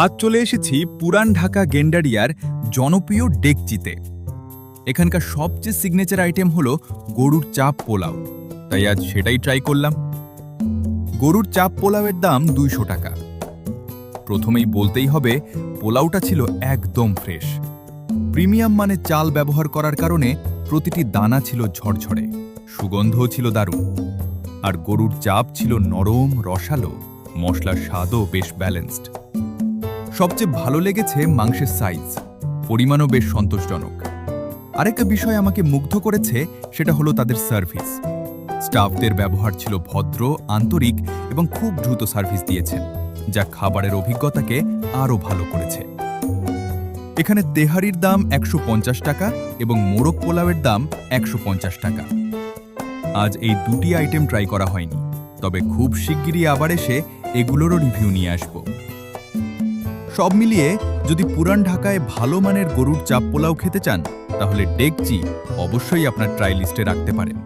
আজ চলে এসেছি পুরান ঢাকা গেন্ডারিয়ার জনপ্রিয় ডেকচিতে। এখানকার সবচেয়ে সিগনেচার আইটেম হলো গরুর চাপ পোলাও, তাই আজ সেটাই ট্রাই করলাম। গরুর চাপ পোলাওয়ের দাম 200 টাকা। প্রথমেই বলতেই হবে পোলাওটা ছিল একদম ফ্রেশ। প্রিমিয়াম মানে চাল ব্যবহার করার কারণে প্রতিটি দানা ছিল ঝরঝরে, সুগন্ধও ছিল দারুণ। আর গরুর চাপ ছিল নরম রসালো, মশলার স্বাদও বেশ ব্যালেন্সড। সবচেয়ে ভালো লেগেছে মাংসের সাইজ, পরিমাণও বেশ সন্তোষজনক। আরেকটা বিষয় আমাকে মুগ্ধ করেছে, সেটা হলো তাদের সার্ভিস। স্টাফদের ব্যবহার ছিল ভদ্র, আন্তরিক এবং খুব দ্রুত সার্ভিস দিয়েছেন, যা খাবারের অভিজ্ঞতাকে আরও ভালো করেছে। এখানে তেহারির দাম 150 টাকা এবং মোরগ পোলাওয়ের দাম 150 টাকা। আজ এই দুটি আইটেম ট্রাই করা হয়নি, তবে খুব শিগগিরই আবার এসে এগুলোরও রিভিউ নিয়ে আসব। সব মিলিয়ে যদি পুরান ঢাকায় ভালো মানের গরুর চাপ পোলাও খেতে চান, তাহলে ডেকচি অবশ্যই আপনার ট্রাই লিস্টে রাখতে পারেন।